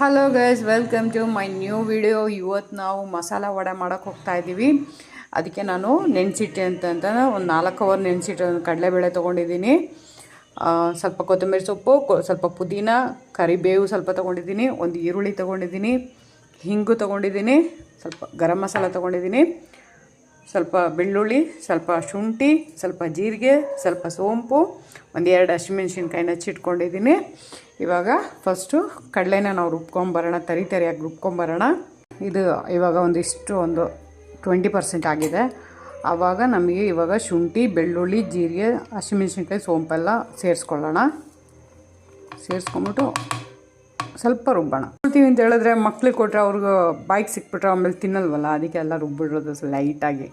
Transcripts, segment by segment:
Hello guys, welcome to my new video. ಇವತ್ತು ನಾವು ಮಸಾಲ ವಡೆ ಮಾಡೋಕ್ಕೆ ಹೋಗ್ತಾ ಇದ್ದೀವಿ. ಅದಕ್ಕೆ ನಾನು ನೆನೆಸಿಟ್ಟೆ ಅಂತ ಒಂದು 4 ಅವರ್ ನೆನೆಸಿಟ್ಟು ಕಡಲೆಬೇಳೆ ತೊಗೊಂಡಿದ್ದೀನಿ. ಸ್ವಲ್ಪ ಕೊತ್ತಂಬರಿ ಸೊಪ್ಪು, ಸ್ವಲ್ಪ ಪುದೀನ, ಕರಿಬೇವು ಸ್ವಲ್ಪ ತೊಗೊಂಡಿದ್ದೀನಿ, ಒಂದು ಈರುಳ್ಳಿ ತೊಗೊಂಡಿದ್ದೀನಿ, ಹಿಂಗು ತೊಗೊಂಡಿದ್ದೀನಿ, ಸ್ವಲ್ಪ ಗರಂ ಮಸಾಲ ತೊಗೊಂಡಿದ್ದೀನಿ, ಸ್ವಲ್ಪ ಬೆಳ್ಳುಳ್ಳಿ, ಸ್ವಲ್ಪ ಶುಂಠಿ, ಸ್ವಲ್ಪ ಜೀರಿಗೆ, ಸ್ವಲ್ಪ ಸೋಂಪು, 1-2 ಹಸಿಮೆಣ್ಸಿನ್ಕಾಯಿನ ಹಚ್ಚಿಟ್ಕೊಂಡಿದ್ದೀನಿ. ಇವಾಗ ಫಸ್ಟು ಕಡಲೆನ ನಾವು ರುಬ್ಕೊಂಬರೋಣ, ತರಿಯಾಗಿ ರುಬ್ಕೊಂಬರೋಣ. ಇದು ಇವಾಗ ಒಂದು 20% ಆಗಿದೆ. ಆವಾಗ ನಮಗೆ ಇವಾಗ ಶುಂಠಿ, ಬೆಳ್ಳುಳ್ಳಿ, ಜೀರಿಗೆ, ಹಸಿಮೆಣ್ಸಿನ್ಕಾಯಿ, ಸೋಂಪೆಲ್ಲ ಸೇರಿಸ್ಕೊಳ್ಳೋಣ. ಸೇರಿಸ್ಕೊಂಬಿಟ್ಟು ಸ್ವಲ್ಪ ರುಬ್ಬೋಣ. ರುಬ್ತೀವಿ ಅಂತ ಹೇಳಿದ್ರೆ ಮಕ್ಳಿಗೆ ಕೊಟ್ಟರೆ ಅವ್ರಿಗೆ ಬಾಯಿಗೆ ಸಿಕ್ಬಿಟ್ರೆ ಆಮೇಲೆ ತಿನ್ನಲ್ವಲ್ಲ, ಅದಕ್ಕೆ ಎಲ್ಲ ರುಬ್ಬಿಡೋದು ಲೈಟಾಗಿ.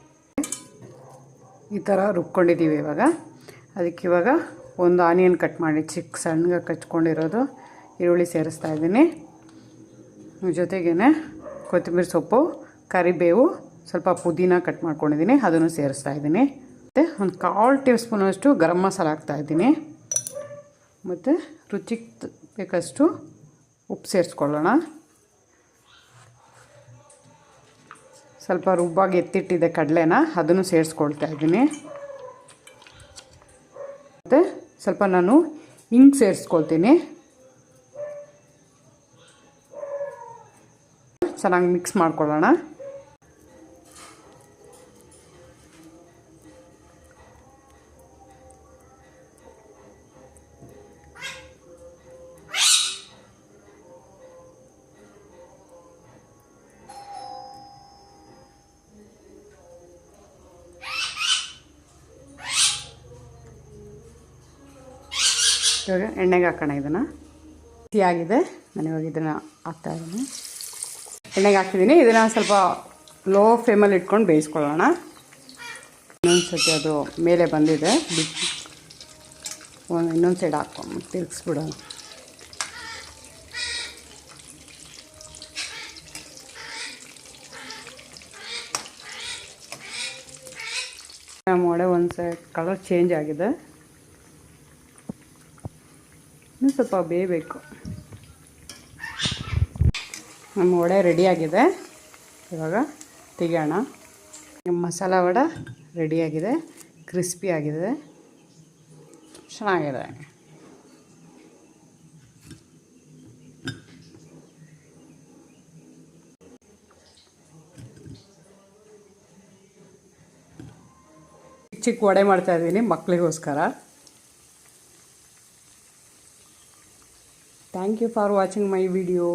ಈ ಥರ ರುಬ್ಕೊಂಡಿದ್ದೀವಿ. ಅದಕ್ಕೆ ಇವಾಗ ಒಂದು ಆನಿಯನ್ ಕಟ್ ಮಾಡಿ ಸಣ್ಣಗೆ ಕಚ್ಕೊಂಡಿರೋದು ಈರುಳ್ಳಿ ಸೇರಿಸ್ತಾ ಇದ್ದೀನಿ. ಜೊತೆಗೇ ಕೊತ್ತಂಬರಿ ಸೊಪ್ಪು, ಕರಿಬೇವು, ಸ್ವಲ್ಪ ಪುದೀನ ಕಟ್ ಮಾಡ್ಕೊಂಡಿದ್ದೀನಿ, ಅದನ್ನು ಸೇರಿಸ್ತಾ ಇದ್ದೀನಿ. ಮತ್ತು ಒಂದು 1/4 ಟೀ ಸ್ಪೂನಷ್ಟು ಗರಂ ಮಸಾಲ ಹಾಕ್ತಾಯಿದ್ದೀನಿ. ಮತ್ತು ರುಚಿಗೆ ಬೇಕಷ್ಟು ಉಪ್ಪು ಸೇರಿಸ್ಕೊಳ್ಳೋಣ. ಸ್ವಲ್ಪ ರುಬ್ಬಾಗಿ ಎತ್ತಿಟ್ಟಿದ್ದೆ ಕಡಲೆನ, ಅದನ್ನು ಸೇರಿಸ್ಕೊಳ್ತಾ ಇದ್ದೀನಿ. ಮತ್ತು ಸ್ವಲ್ಪ ನಾನು ಹಿಂಗೆ ಸೇರಿಸ್ಕೊಳ್ತೀನಿ. ಚೆನ್ನಾಗಿ ಮಿಕ್ಸ್ ಮಾಡ್ಕೊಳ್ಳೋಣ. ಇವಾಗ ಎಣ್ಣೆಗೆ ಹಾಕೋಣ. ಇದನ್ನು ಆಗಿದೆ. ನಾನು ಇವಾಗ ಇದನ್ನು ಹಾಕ್ತಾಯಿದ್ದೀನಿ. ಎಣ್ಣೆಗೆ ಹಾಕ್ತಿದ್ದೀನಿ. ಇದನ್ನು ಸ್ವಲ್ಪ ಲೋ ಫ್ಲೇಮಲ್ಲಿ ಇಟ್ಕೊಂಡು ಬೇಯಿಸ್ಕೊಳ್ಳೋಣ. ಇನ್ನೊಂದು ಸತಿ ಅದು ಮೇಲೆ ಬಂದಿದೆ, ಇನ್ನೊಂದು ಸೈಡ್ ಹಾಕ್ಕೊಂಡು ತಿರುಗಿಸ್ಬಿಡೋಣ. ನಮ್ಮ ವಡೆ ಒಂದು ಸೈಡ್ ಕಲರ್ ಚೇಂಜ್ ಆಗಿದೆ, ಇನ್ನೂ ಸ್ವಲ್ಪ ಬೇಯಬೇಕು. ನಮ್ಮ ವಡೆ ರೆಡಿಯಾಗಿದೆ. ಇವಾಗ ತೆಗೆಯೋಣ. ನಮ್ಮ ಮಸಾಲ ವಡೆ ರೆಡಿಯಾಗಿದೆ, ಕ್ರಿಸ್ಪಿ ಆಗಿದೆ, ಚೆನ್ನಾಗಿದೆ. ಚಿಕ್ಕ ವಡೆ ಮಾಡ್ತಾಯಿದ್ದೀನಿ ಮಕ್ಕಳಿಗೋಸ್ಕರ. Thank you for watching my video.